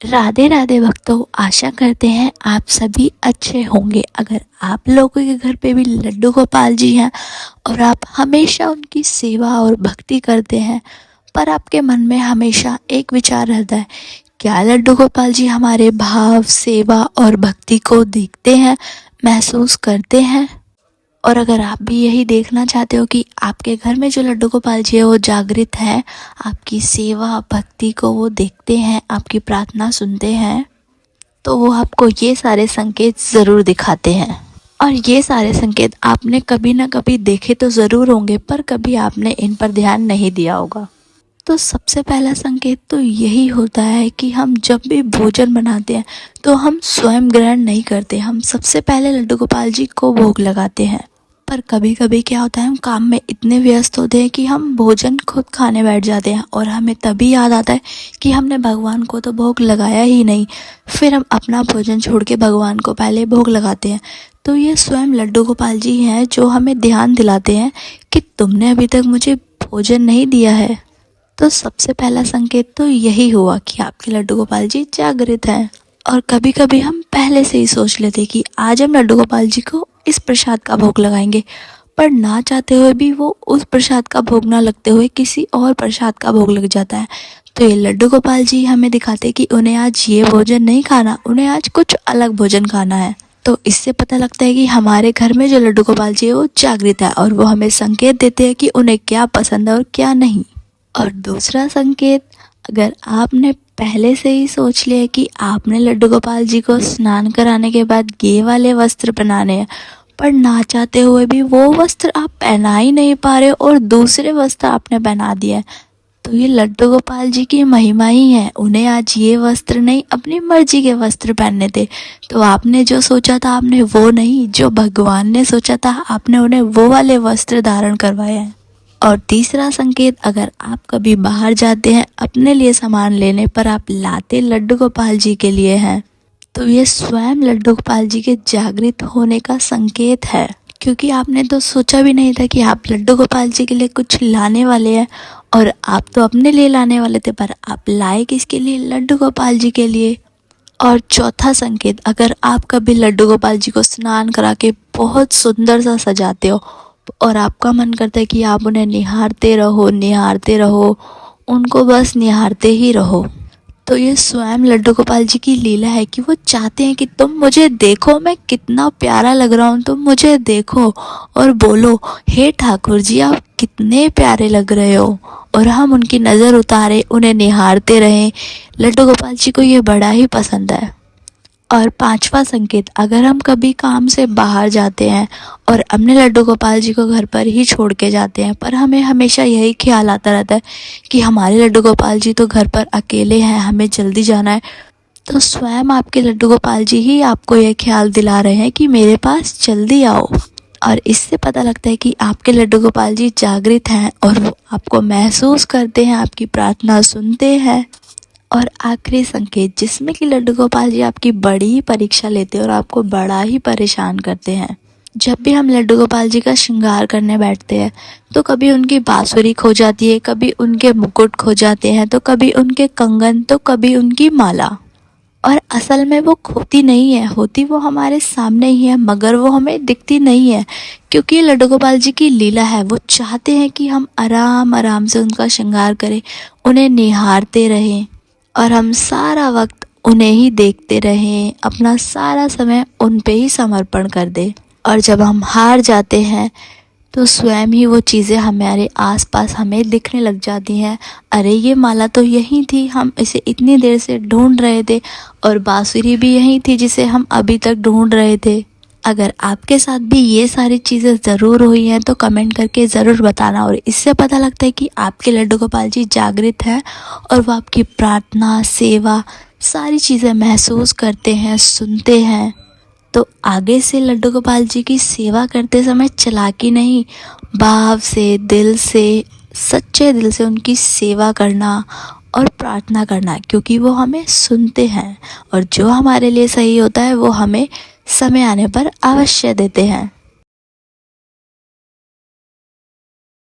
राधे राधे भक्तों, आशा करते हैं आप सभी अच्छे होंगे। अगर आप लोगों के घर पे भी लड्डू गोपाल जी हैं और आप हमेशा उनकी सेवा और भक्ति करते हैं, पर आपके मन में हमेशा एक विचार रहता है, क्या लड्डू गोपाल जी हमारे भाव, सेवा और भक्ति को देखते हैं, महसूस करते हैं? और अगर आप भी यही देखना चाहते हो कि आपके घर में जो लड्डू गोपाल जी है वो जागृत है, आपकी सेवा भक्ति को वो देखते हैं, आपकी प्रार्थना सुनते हैं, तो वो आपको ये सारे संकेत ज़रूर दिखाते हैं। और ये सारे संकेत आपने कभी ना कभी देखे तो ज़रूर होंगे, पर कभी आपने इन पर ध्यान नहीं दिया होगा। तो सबसे पहला संकेत तो यही होता है कि हम जब भी भोजन बनाते हैं तो हम स्वयं ग्रहण नहीं करते, हम सबसे पहले लड्डू गोपाल जी को भोग लगाते हैं। पर कभी कभी क्या होता है, हम काम में इतने व्यस्त होते हैं कि हम भोजन खुद खाने बैठ जाते हैं और हमें तभी याद आता है कि हमने भगवान को तो भोग लगाया ही नहीं। फिर हम अपना भोजन छोड़ के भगवान को पहले भोग लगाते हैं। तो ये स्वयं लड्डू गोपाल जी हैं जो हमें ध्यान दिलाते हैं कि तुमने अभी तक मुझे भोजन नहीं दिया है। तो सबसे पहला संकेत तो यही हुआ कि आपके लड्डू गोपाल जी जागृत हैं। और कभी कभी हम पहले से ही सोच लेते कि आज हम लड्डू गोपाल जी को इस प्रसाद का भोग लगाएंगे, पर ना चाहते हुए भी वो उस प्रसाद का भोग ना लगते हुए किसी और प्रसाद का भोग लग जाता है। तो ये लड्डू गोपाल जी हमें दिखाते कि उन्हें आज ये भोजन नहीं खाना, उन्हें आज कुछ अलग भोजन खाना है। तो इससे पता लगता है कि हमारे घर में जो लड्डू गोपाल जी है वो जागृत है और वो हमें संकेत देते हैं कि उन्हें क्या पसंद है और क्या नहीं। और दूसरा संकेत, अगर आपने पहले से ही सोच लिया कि आपने लड्डू गोपाल जी को स्नान कराने के बाद ये वाले वस्त्र पहनाने हैं, पर ना चाहते हुए भी वो वस्त्र आप पहना ही नहीं पा रहे और दूसरे वस्त्र आपने पहना दिया है, तो ये लड्डू गोपाल जी की महिमा ही है। उन्हें आज ये वस्त्र नहीं, अपनी मर्जी के वस्त्र पहनने थे। तो आपने जो सोचा था आपने वो नहीं, जो भगवान ने सोचा था आपने उन्हें वो वाले वस्त्र धारण करवाए हैं। और तीसरा संकेत, अगर आप कभी बाहर जाते हैं अपने लिए सामान लेने, पर आप लाते लड्डू गोपाल जी के लिए हैं, तो ये स्वयं लड्डू गोपाल जी के जागृत होने का संकेत है। क्योंकि आपने तो सोचा भी नहीं था कि आप लड्डू गोपाल जी के लिए कुछ लाने वाले हैं, और आप तो अपने लिए लाने वाले थे, पर आप लाए किसके लिए? लड्डू गोपाल जी के लिए। और चौथा संकेत, अगर आप कभी लड्डू गोपाल जी को स्नान करा के बहुत सुंदर सा सजाते हो और आपका मन करता है कि आप उन्हें निहारते रहो, उनको बस निहारते ही रहो, तो ये स्वयं लड्डू गोपाल जी की लीला है कि वो चाहते हैं कि तुम मुझे देखो, मैं कितना प्यारा लग रहा हूँ, तुम मुझे देखो और बोलो, हे ठाकुर जी आप कितने प्यारे लग रहे हो। और हम उनकी नज़र उतारे, उन्हें निहारते रहें। लड्डू गोपाल जी को ये बड़ा ही पसंद है। और पांचवा संकेत, अगर हम कभी काम से बाहर जाते हैं और अपने लड्डू गोपाल जी को घर पर ही छोड़ के जाते हैं, पर हमें हमेशा यही ख्याल आता रहता है कि हमारे लड्डू गोपाल जी तो घर पर अकेले हैं, हमें जल्दी जाना है, तो स्वयं आपके लड्डू गोपाल जी ही आपको यह ख्याल दिला रहे हैं कि मेरे पास जल्दी आओ। और इससे पता लगता है कि आपके लड्डू गोपाल जी जागृत हैं और वो आपको महसूस करते हैं, आपकी प्रार्थना सुनते हैं। और आखिरी संकेत, जिसमें कि लड्डू गोपाल जी आपकी बड़ी ही परीक्षा लेते हैं और आपको बड़ा ही परेशान करते हैं। जब भी हम लड्डू गोपाल जी का श्रृंगार करने बैठते हैं तो कभी उनकी बांसुरी खो जाती है, कभी उनके मुकुट खो जाते हैं, तो कभी उनके कंगन, तो कभी उनकी माला। और असल में वो खोती नहीं है, होती वो हमारे सामने ही है, मगर वो हमें दिखती नहीं है। क्योंकि लड्डू गोपाल जी की लीला है, वो चाहते हैं कि हम आराम आराम से उनका श्रृंगार करें, उन्हें निहारते रहें और हम सारा वक्त उन्हें ही देखते रहें, अपना सारा समय उन पे ही समर्पण कर दें। और जब हम हार जाते हैं तो स्वयं ही वो चीज़ें हमारे आसपास हमें दिखने लग जाती हैं। अरे ये माला तो यहीं थी, हम इसे इतनी देर से ढूंढ रहे थे, और बांसुरी भी यहीं थी जिसे हम अभी तक ढूंढ रहे थे। अगर आपके साथ भी ये सारी चीज़ें ज़रूर हुई हैं तो कमेंट करके ज़रूर बताना। और इससे पता लगता है कि आपके लड्डू गोपाल जी जागृत हैं और वो आपकी प्रार्थना, सेवा, सारी चीज़ें महसूस करते हैं, सुनते हैं। तो आगे से लड्डू गोपाल जी की सेवा करते समय चालाकी नहीं, भाव से, दिल से, सच्चे दिल से उनकी सेवा करना और प्रार्थना करना, क्योंकि वो हमें सुनते हैं और जो हमारे लिए सही होता है वो हमें समय आने पर अवश्य देते हैं।